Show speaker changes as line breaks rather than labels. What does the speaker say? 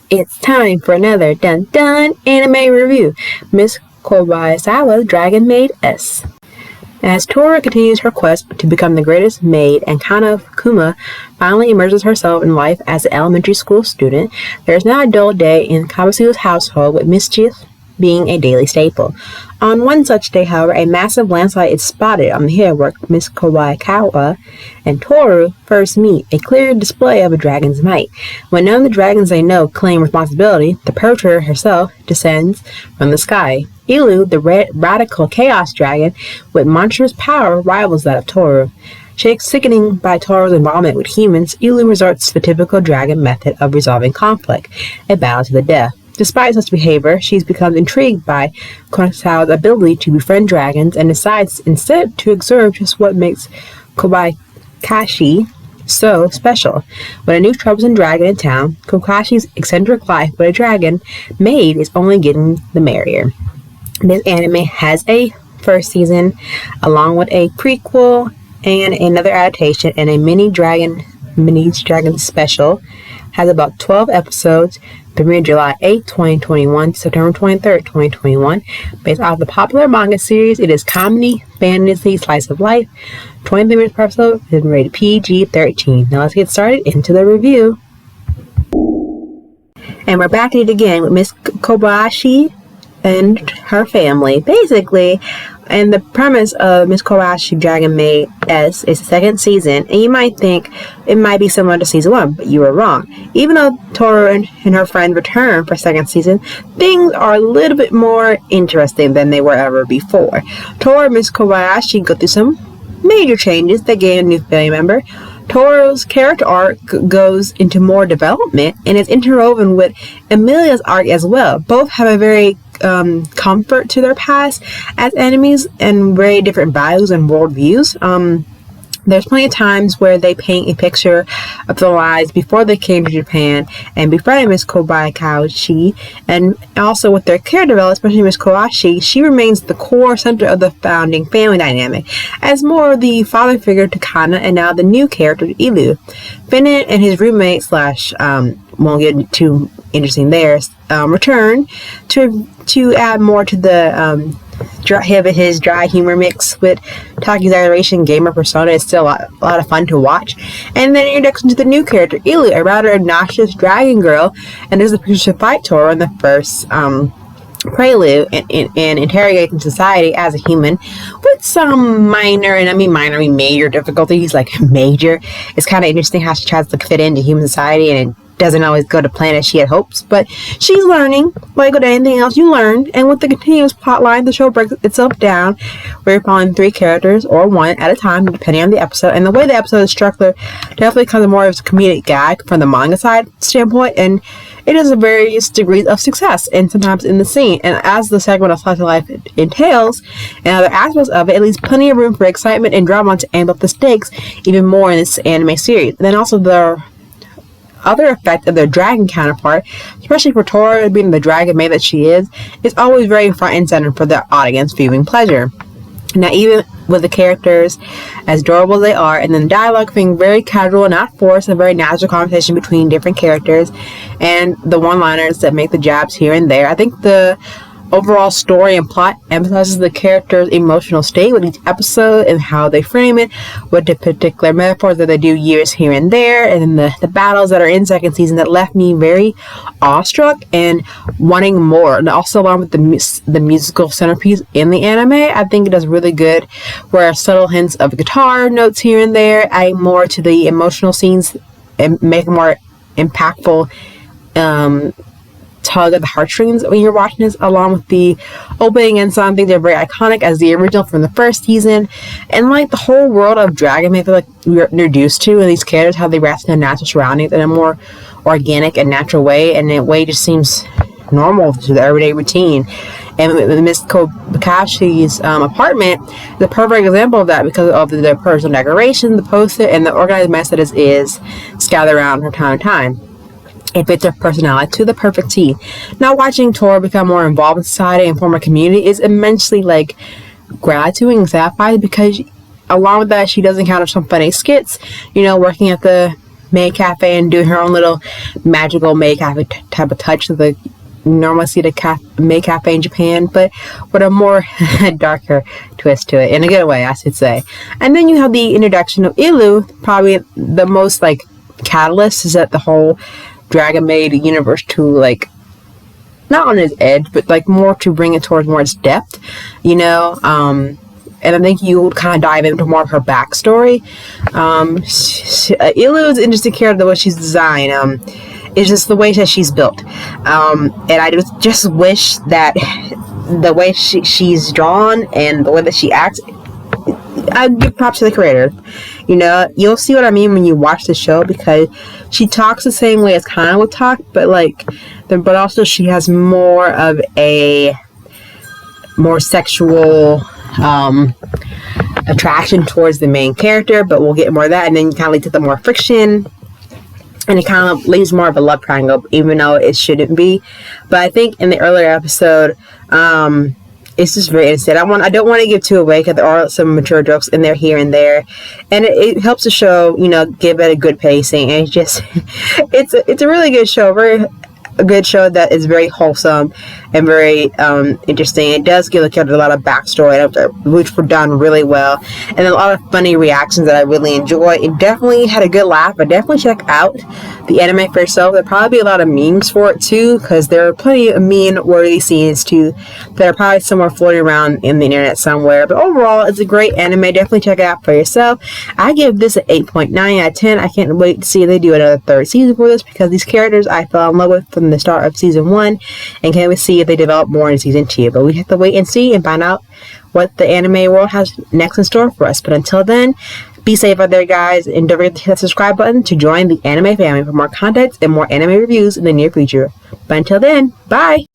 It's time for another Dun Dun anime review. Miss Kobayashi Dragon Maid S. As Tora continues her quest to become the greatest maid and Kana Kuma finally immerses herself in life as an elementary school student, there is now a dull day in Kabasu's household with mischief being a daily staple. On one such day, however, a massive landslide is spotted on the hill where Miss Kobayashi and Toru first meet, a clear display of a dragon's might. When none of the dragons they know claim responsibility, the perpetrator herself descends from the sky. Ilu, the radical chaos dragon with monstrous power, rivals that of Toru. Sickening by Toru's involvement with humans, Ilu resorts to the typical dragon method of resolving conflict, a battle to the death. Despite such behavior, she becomes intrigued by Kobaya's ability to befriend dragons and decides instead to observe just what makes Kobayashi so special. When a new troublesome dragon in town, Kobayashi's eccentric life with a dragon maid is only getting the merrier. This anime has a first season, along with a prequel and another adaptation and a mini dragon special. Has about 12 episodes. Premiered July 8, 2021 to September 23rd, 2021. Based off the popular manga series, it is comedy, fantasy, slice of life. 23 minutes per episode and rated PG-13. Now let's get started into the review. And we're back at it again with Miss Kobayashi and her family. Basically, and the premise of Miss Kobayashi Dragon Maid S is the second season, and you might think it might be similar to season 1, but you were wrong. Even though Toru and her friend return for second season, things are a little bit more interesting than they were ever before. Toru and Miss Kobayashi go through some major changes that gain a new family member. Toru's character arc goes into more development and is interwoven with Emilia's arc as well. Both have a very comfort to their past as enemies and very different values and worldviews. There's plenty of times where they paint a picture of their lives before they came to Japan and befriended Miss Kobayashi, and also with their character development, especially Miss Kobayashi, she remains the core center of the founding family dynamic, as more of the father figure to Kana and now the new character Ilu. Finnen and his roommate won't get too interesting there, return to add more to the his dry humor mix with Taki's adoration gamer persona is still a lot of fun to watch. And then introduction to the new character, Ilu, a rather obnoxious dragon girl, and there's a picture to fight Toru in the first prelude and interrogating society as a human with some major difficulties. Like major, it's kind of interesting how she tries to fit into human society and it doesn't always go to plan as she had hopes, but she's learning. Like with anything else, you learn. And with the continuous plot line, the show breaks itself down. We're following 3 characters, or 1 at a time, depending on the episode. And the way the episode is structured definitely comes more as a comedic gag from the manga side standpoint, and it is a various degrees of success, and sometimes in the scene. And as the segment of slice of life entails, and other aspects of it leaves plenty of room for excitement and drama to amp up the stakes even more in this anime series. And then also the other effect of their dragon counterpart, especially for Tora being the dragon maid that she is always very front and center for the audience viewing pleasure. Now, even with the characters as adorable as they are, and then the dialogue being very casual and not forced, a very natural conversation between different characters, and the one-liners that make the jabs here and there, I think the overall story and plot emphasizes the character's emotional state with each episode and how they frame it, with the particular metaphors that they do years here and there, and then the battles that are in second season that left me very awestruck and wanting more. And also along with the musical centerpiece in the anime, I think it does really good where subtle hints of guitar notes here and there, adding more to the emotional scenes and make more impactful tug at the heartstrings when you're watching this, along with the opening and something they're very iconic as the original from the first season, and like the whole world of Dragon Maid like we're introduced to, and these characters how they rest in their natural surroundings in a more organic and natural way, and in a way just seems normal to the everyday routine. And Miss Kobayashi's apartment is a perfect example of that because of the personal decoration, the post-it, and the organized mess that is scattered around from time to time. It fits her personality to the perfect T. Now, watching Tora become more involved in society and form a community is immensely gratitude and satisfying, because along with that, she does encounter some funny skits, working at the maid cafe and doing her own little magical maid cafe type of touch that you normally see the maid cafe in Japan, but with a more darker twist to it, in a good way, I should say. And then you have the introduction of Ilu. Probably the most like catalyst is that the whole Dragon Maid universe to like, not on its edge, but like more to bring it towards more its depth, you know. And I think you would kind of dive into more of her backstory. Ilu is an interesting character, the way she's designed. It's just the way that she's built. And I just wish that the way she's drawn and the way that she acts, I'd give props to the creator. You know, you'll see what I mean when you watch the show, because she talks the same way as Kana would talk, but also she has more of a more sexual attraction towards the main character, but we'll get more of that, and then you kind of lead to the more friction, and it kind of leaves more of a love triangle, even though it shouldn't be. But I think in the earlier episode, it's just very innocent. I don't want to give too away, because there are some mature jokes in there here and there, and it helps the show, you know, give it a good pacing. And it's just it's a really good show, a good show that is very wholesome and very interesting. It does give the character a lot of backstory, which were done really well, and a lot of funny reactions that I really enjoy. It definitely had a good laugh. But definitely check out the anime for yourself. There'll probably be a lot of memes for it too, because there are plenty of meme-worthy scenes too that are probably somewhere floating around in the internet somewhere. But overall, it's a great anime. Definitely check it out for yourself. I give this an 8.9 out of 10. I can't wait to see if they do another third season for this, because these characters I fell in love with from the start of season 1, and can't wait to see if they develop more in season 2. But we have to wait and see and find out what the anime world has next in store for us. But until then, be safe out there, guys, and don't forget to hit that subscribe button to join the anime family for more content and more anime reviews in the near future. But until then, bye!